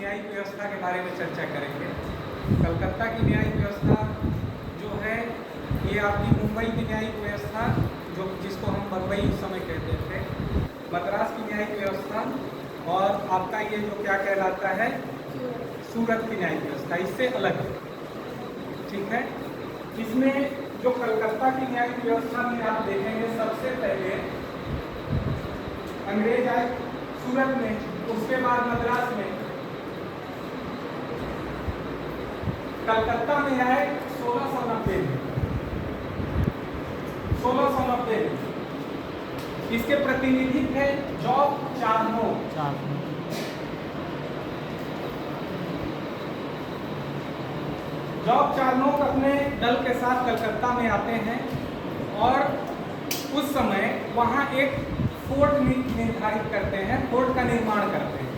न्यायिक व्यवस्था के बारे में चर्चा करेंगे। कलकत्ता की न्यायिक व्यवस्था जो है ये आपकी मुंबई की न्यायिक व्यवस्था जिसको हम बम्बई उस समय कहते थे, मद्रास की न्यायिक व्यवस्था और आपका ये जो क्या कहलाता है सूरत की न्यायिक व्यवस्था इससे अलग है। ठीक है, इसमें जो कलकत्ता की न्यायिक व्यवस्था में आप देखेंगे सबसे पहले अंग्रेज आए सूरत में, उसके बाद मद्रास में, कलकत्ता में आए 1690 में। 1690 में इसके प्रतिनिधि थे जॉब चार्नोक। जॉब चार्नोक अपने दल के साथ कलकत्ता में आते हैं और उस समय वहां एक फोर्ट निर्धारित करते हैं, फोर्ट का निर्माण करते हैं।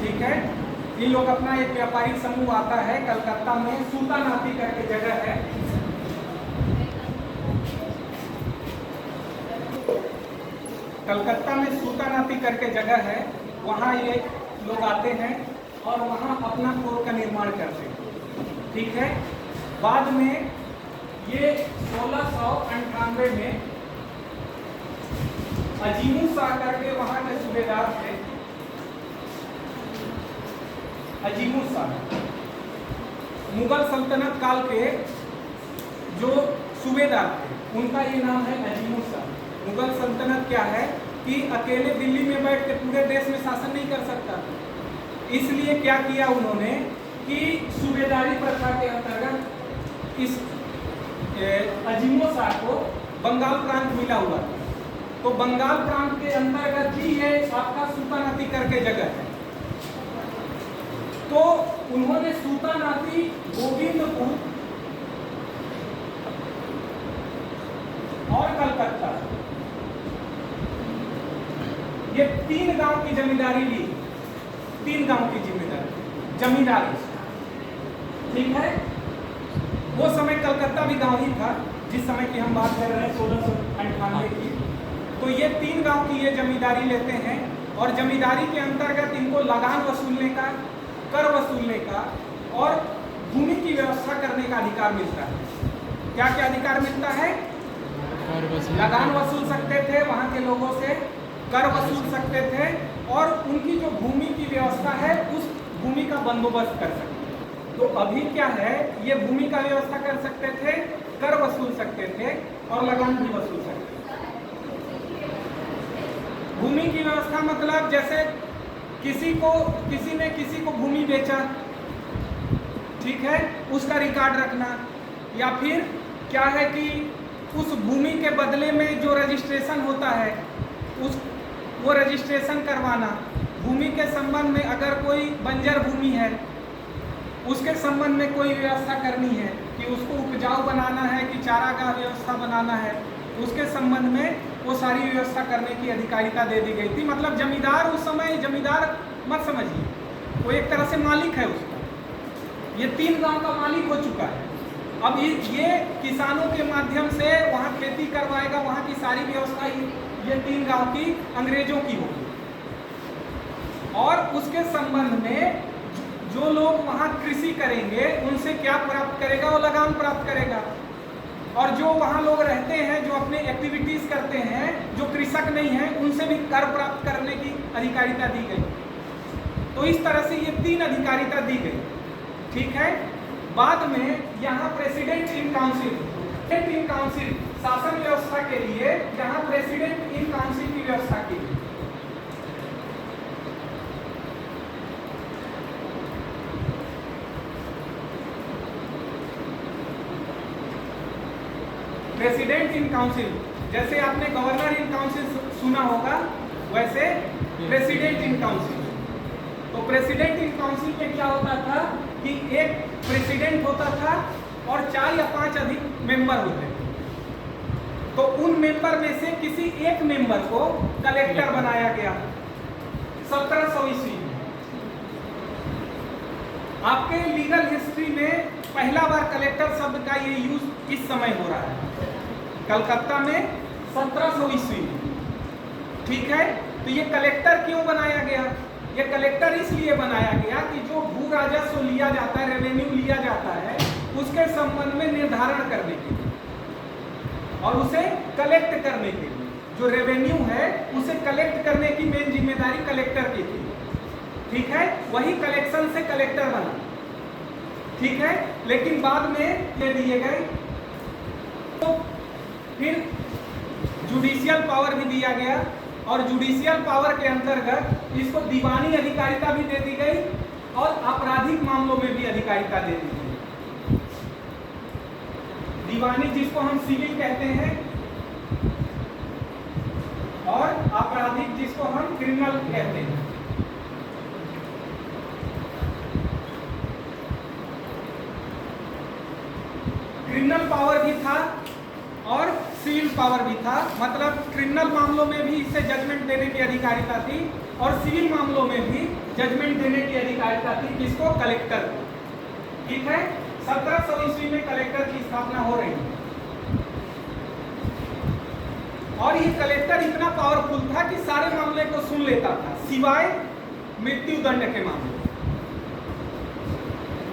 ठीक है, ये लोग अपना एक व्यापारिक समूह आता है कलकत्ता में, सूतानाती करके जगह है। कलकत्ता में सूतानाती करके जगह है, वहाँ ये लोग आते हैं और वहाँ अपना फोर्ट का निर्माण करते हैं। ठीक है, बाद में ये 1698 में अजीमू शाह करके वहाँ के सूबेदार थे। अजीमू शाह मुगल सल्तनत काल के जो सूबेदार थे उनका ये नाम है अजीमू शाह। मुगल सल्तनत क्या है कि अकेले दिल्ली में बैठ के पूरे देश में शासन नहीं कर सकता, इसलिए क्या किया उन्होंने कि सूबेदारी प्रथा के अंतर्गत इस अजीमू शाह को बंगाल प्रांत मिला हुआ था, तो बंगाल प्रांत के अंतर्गत ही है आपका सूतानाती करके जगह है। तो उन्होंने सूतानाती, गोविंदपुर और कलकत्ता ये 3 गांव की जमींदारी ली। 3 गांव की जमींदारी। ठीक है, वो समय कलकत्ता भी गांव ही था जिस समय की हम बात कर रहे हैं 1698 की। तो ये 3 गांव की ये जमींदारी लेते हैं और जमींदारी के अंतर्गत इनको लगान वसूलने का, कर वसूलने का और भूमि की व्यवस्था करने का अधिकार मिलता है। क्या क्या अधिकार मिलता है? लगान वसूल सकते थे वहां के लोगों से, कर वसूल सकते थे और उनकी जो भूमि की व्यवस्था है उस भूमि का बंदोबस्त कर सकते थे। तो अभी क्या है, ये भूमि का व्यवस्था कर सकते थे, कर वसूल सकते थे और लगान भी वसूल सकते थे। भूमि की व्यवस्था मतलब जैसे किसी ने किसी को भूमि बेचा, ठीक है, उसका रिकॉर्ड रखना, या फिर क्या है कि उस भूमि के बदले में जो रजिस्ट्रेशन होता है वो रजिस्ट्रेशन करवाना। भूमि के संबंध में अगर कोई बंजर भूमि है उसके संबंध में कोई व्यवस्था करनी है कि उसको उपजाऊ बनाना है कि चारागाह व्यवस्था बनाना है, उसके संबंध में वो सारी व्यवस्था करने की अधिकारिता दे दी गई थी। मतलब जमींदार उस समय, जमींदार मत समझिए, वो एक तरह से मालिक है उसका। ये 3 गांव का मालिक हो चुका है। अब ये किसानों के माध्यम से वहाँ खेती करवाएगा, वहाँ की सारी व्यवस्था ये 3 गांव की अंग्रेजों की होगी और उसके संबंध में जो लोग वहाँ कृषि करेंगे उनसे क्या प्राप्त करेगा? वो लगान प्राप्त करेगा। और जो वहाँ लोग रहते हैं, जो अपने एक्टिविटीज करते हैं, जो कृषक नहीं है, उनसे भी कर प्राप्त करने की अधिकारिता दी गई। तो इस तरह से ये 3 अधिकारिता दी गई। ठीक है, बाद में यहाँ प्रेसिडेंट इन काउंसिल शासन व्यवस्था के लिए यहाँ प्रेसिडेंट इन काउंसिल की व्यवस्था की गई। प्रेसिडेंट इन काउंसिल, जैसे आपने गवर्नर इन काउंसिल सुना होगा, वैसे प्रेसिडेंट इन काउंसिल। तो प्रेसिडेंट इन काउंसिल में क्या होता था कि एक प्रेसिडेंट होता था और 4 या 5 अधिक मेंबर होते थे। तो उन मेंबर में से किसी एक मेंबर को कलेक्टर बनाया गया 1700 ईस्वी में। आपके लीगल हिस्ट्री में पहला बार कलेक्टर शब्द का ये यूज इस समय हो रहा है कलकत्ता में 1700 ईस्वी में। ठीक है, तो ये कलेक्टर क्यों बनाया गया? ये कलेक्टर इसलिए बनाया गया कि जो भू राजस्व लिया जाता है, रेवेन्यू लिया जाता है, उसके संबंध में निर्धारण करने के लिए और उसे कलेक्ट करने के लिए, जो रेवेन्यू है उसे कलेक्ट करने की मेन जिम्मेदारी कलेक्टर की थी। ठीक है, वही कलेक्शन से कलेक्टर बना। ठीक है, लेकिन बाद में ले दिए गए, तो फिर जुडिशियल पावर भी दिया गया और जुडिशियल पावर के अंतर्गत इसको दीवानी अधिकारिता भी दे दी गई और आपराधिक मामलों में भी अधिकारिता दे दी गई। दीवानी जिसको हम सिविल कहते हैं और आपराधिक जिसको हम क्रिमिनल कहते हैं। क्रिमिनल पावर भी था और सिविल पावर भी था, मतलब क्रिमिनल मामलों में भी इससे जजमेंट देने की अधिकारिता थी और सिविल मामलों में भी जजमेंट देने की अधिकारिता थी। किसको? कलेक्टर। ठीक है, 1700 ईस्वी में कलेक्टर की स्थापना हो रही है और ये कलेक्टर इतना पावरफुल था कि सारे मामले को सुन लेता था सिवाय मृत्यु दंड के मामले।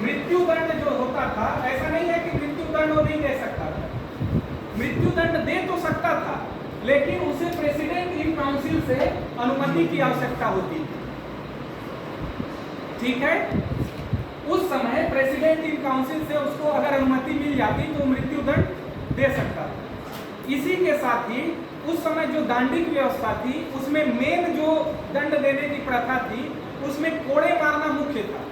मृत्यु दंड जो होता था, ऐसा नहीं है कि मृत्यु दंड वो नहीं दे सकता था, मृत्यु दंड दे तो सकता था, लेकिन उसे प्रेसिडेंट इन काउंसिल से अनुमति की आवश्यकता होती थी। ठीक है, उस समय प्रेसिडेंट इन काउंसिल से उसको अगर अनुमति मिल जाती तो मृत्यु दंड दे सकता था। इसी के साथ ही उस समय जो दंडिक व्यवस्था थी उसमें मेन जो दंड देने की प्रथा थी उसमें कोड़े मारना मुख्य था।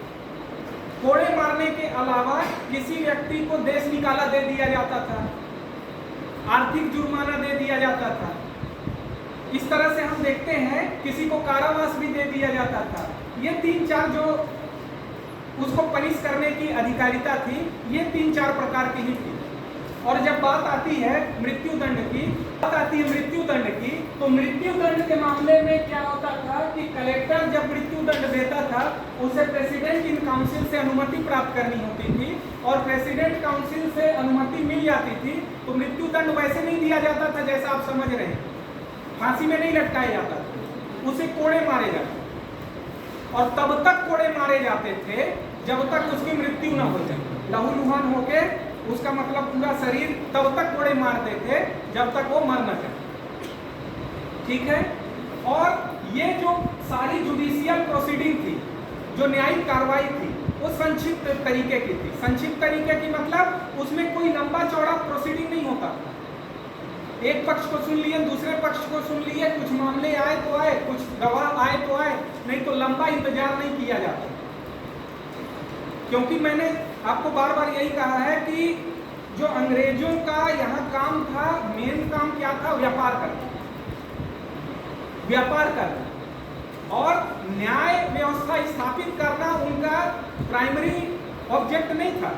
कोड़े मारने के अलावा किसी व्यक्ति को देश निकाला दे दिया जाता था, आर्थिक जुर्माना दे दिया जाता था। इस तरह से हम देखते हैं किसी को कारावास भी दे दिया जाता था। ये 3-4 जो उसको पनिश करने की अधिकारिता थी, ये 3-4 प्रकार की ही थी। और जब बात आती है मृत्यु दंड की, तो मृत्यु दंड के मामले में क्या होता था कि कलेक्टर जब मृत्यु दंड देता था उसे प्रेसिडेंट इन काउंसिल से अनुमति प्राप्त करनी होती थी और प्रेसिडेंट काउंसिल से अनुमति मिल जाती थी तो मृत्यु दंड वैसे नहीं दिया जाता था जैसा आप समझ रहे हैं, फांसी में नहीं लटकाया जाता था, उसे कोड़े मारे जाते और तब तक कोड़े मारे जाते थे जब तक उसकी मृत्यु न हो जाए। लहूलुहान होके उसका मतलब पूरा शरीर, तब तक कोड़े मारते थे जब तक वो मर न जाए। ठीक है, और ये जो सारी जुडिशियल प्रोसीडिंग थी, जो न्यायिक कार्रवाई थी, वो संक्षिप्त तरीके की थी। संक्षिप्त तरीके की मतलब उसमें कोई लंबा चौड़ा प्रोसीडिंग नहीं होता। एक पक्ष को सुन लिए, दूसरे पक्ष को सुन लिए, कुछ मामले आए तो आए, कुछ गवाह आए तो आए, नहीं तो लंबा इंतजार नहीं किया जाता। क्योंकि मैंने आपको बार बार यही कहा है कि जो अंग्रेजों का यहाँ काम था, मेन काम क्या था? व्यापार करना, व्यापार करना और न्याय व्यवस्था स्थापित करना उनका प्राइमरी ऑब्जेक्ट नहीं था।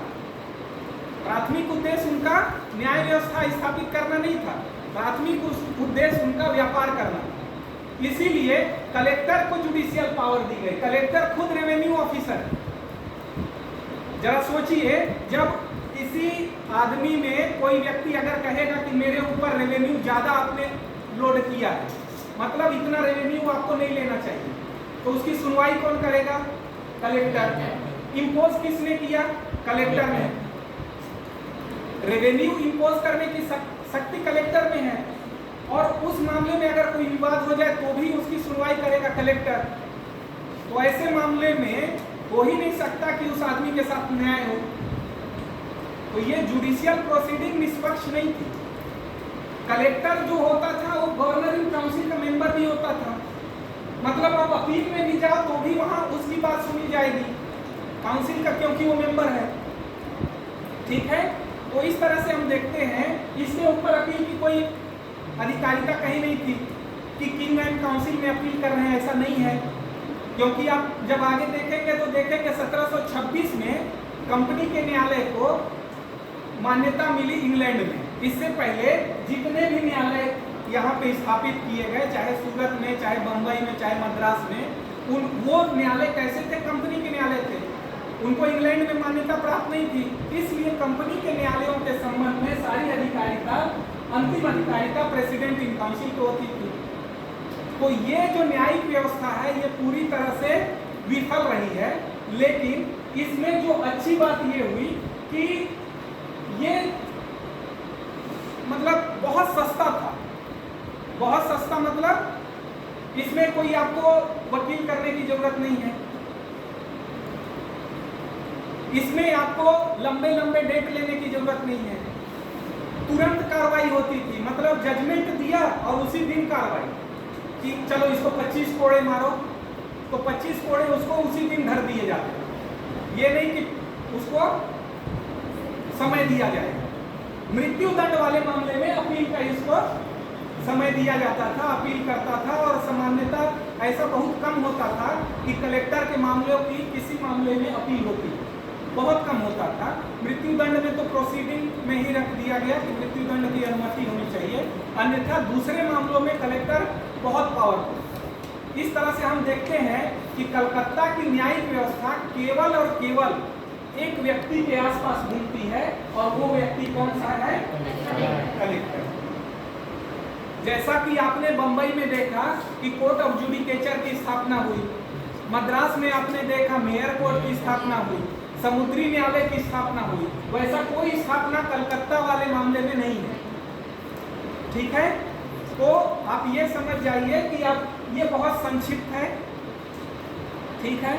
प्राथमिक उद्देश्य उनका न्याय व्यवस्था स्थापित करना नहीं था, प्राथमिक उद्देश्य उनका व्यापार करना। इसीलिए कलेक्टर को जुडिशियल पावर दी गई। कलेक्टर खुद रेवेन्यू ऑफिसर। जरा सोचिए, जब किसी आदमी में कोई व्यक्ति अगर कहेगा कि मेरे ऊपर रेवेन्यू ज्यादा आपने लोड किया है, मतलब इतना रेवेन्यू आपको नहीं लेना चाहिए, तो उसकी सुनवाई कौन करेगा? कलेक्टर। इंपोज किसने किया? कलेक्टर ने। रेवेन्यू इंपोज करने की शक्ति कलेक्टर में है और उस मामले में अगर कोई विवाद हो जाए तो भी उसकी सुनवाई करेगा कलेक्टर। तो ऐसे मामले में हो ही नहीं सकता कि उस आदमी के साथ न्याय हो। तो ये जुडिशियल प्रोसीडिंग निष्पक्ष नहीं थी। कलेक्टर जो होता था वो गवर्नर इन काउंसिल का मेंबर भी होता था, मतलब आप अपील में भी जाओ तो भी वहां उसकी बात सुनी जाएगी काउंसिल का, क्योंकि वो मेंबर है। ठीक है, तो इस तरह से हम देखते हैं इसके ऊपर अपील की कोई अधिकारिता कहीं नहीं थी कि किंग एंड काउंसिल में अपील कर रहे हैं, ऐसा नहीं है। क्योंकि आप जब आगे देखेंगे तो देखेंगे 1726 में कंपनी के न्यायालय को मान्यता मिली इंग्लैंड में। इससे पहले जितने भी न्यायालय यहाँ पे स्थापित किए गए, चाहे सूरत में, चाहे बम्बई में, चाहे मद्रास में, वो न्यायालय कैसे थे? कंपनी के न्यायालय थे, उनको इंग्लैंड में मान्यता प्राप्त नहीं थी। इसलिए कंपनी के न्यायालयों के संबंध में सारी अधिकारिता, अंतिम अधिकारिता प्रेसिडेंट इन काउंसिल को होती थी। तो ये जो न्यायिक व्यवस्था है ये पूरी तरह से विफल रही है लेकिन इसमें जो अच्छी बात ये हुई कि ये मतलब बहुत सस्ता था। बहुत सस्ता मतलब इसमें कोई आपको वकील करने की जरूरत नहीं है, इसमें आपको लंबे लंबे डेट लेने की जरूरत नहीं है, तुरंत कार्रवाई होती थी। मतलब जजमेंट दिया और उसी दिन कार्रवाई कि चलो इसको 25 कोड़े मारो, तो 25 कोड़े उसको उसी दिन धर दिए जाते। ये नहीं कि उसको समय दिया जाएगा। मृत्यु दंड वाले मामले में अपील का इसको समय दिया जाता था, अपील करता था, और सामान्यतः ऐसा बहुत कम होता था कि कलेक्टर के मामलों की किसी मामले में अपील होती, बहुत कम होता था। मृत्यु दंड में तो प्रोसीडिंग में ही रख दिया गया कि मृत्यु दंड की अनुमति होनी चाहिए, अन्यथा दूसरे मामलों में कलेक्टर बहुत पावरफुल। इस तरह से हम देखते हैं कि कलकत्ता की न्यायिक व्यवस्था केवल और केवल एक व्यक्ति के आसपास घूमती है, और वो व्यक्ति कौन सा है? कलेक्टर। जैसा कि आपने बंबई में देखा कि कोर्ट ऑफ जुडिकेचर की स्थापना हुई, मद्रास में आपने देखा मेयर कोर्ट की स्थापना हुई, समुद्री न्यायालय की स्थापना हुई, वैसा कोई स्थापना कलकत्ता वाले मामले में नहीं है। ठीक है, तो आप ये समझ जाइए कि आप ये बहुत संक्षिप्त है, ठीक है,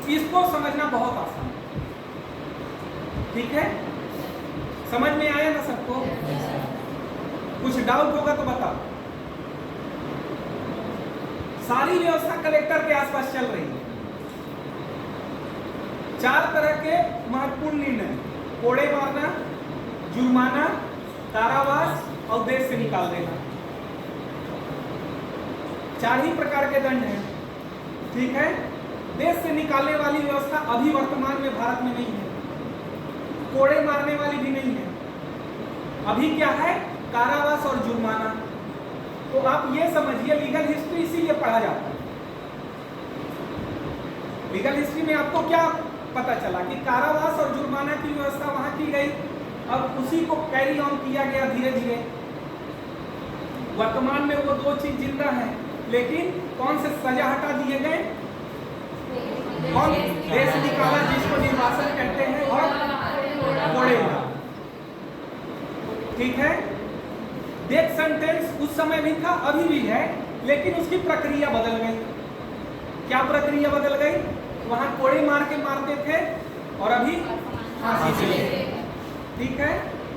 इसको समझना बहुत आसान है। ठीक है, समझ में आया ना सबको? कुछ डाउट होगा तो बताओ। सारी व्यवस्था कलेक्टर के आसपास चल रही है। 4 तरह के महत्वपूर्ण निर्णय, कोड़े मारना, जुर्माना, कारावास और देश से निकाल देना, 4 ही प्रकार के दंड हैं। ठीक है, देश से निकालने वाली व्यवस्था अभी वर्तमान में भारत में नहीं है, कोड़े मारने वाली भी नहीं है। अभी क्या है? कारावास और जुर्माना। तो आप ये समझिए, लीगल हिस्ट्री इसीलिए पढ़ा जाता है। लीगल हिस्ट्री में आपको क्या पता चला कि कारावास और जुर्माना की व्यवस्था वहां की गई, अब उसी को कैरी ऑन किया गया धीरे धीरे। वर्तमान में वो 2 चीज जिंदा है, लेकिन कौन से सजा हटा दिए गए? कौन? देश निकाला, जिसको निर्वासन कहते हैं, और कोड़े मारा। ठीक है, डेथ सेंटेंस उस समय भी था, अभी भी है, लेकिन उसकी प्रक्रिया बदल गई। क्या प्रक्रिया बदल गई? वहां कोड़े मार के मारते थे और अभी फांसी से। ठीक है,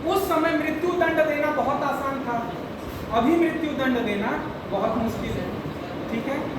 उस समय मृत्यु दंड देना बहुत आसान था, अभी मृत्यु दंड देना बहुत मुश्किल है। ठीक है।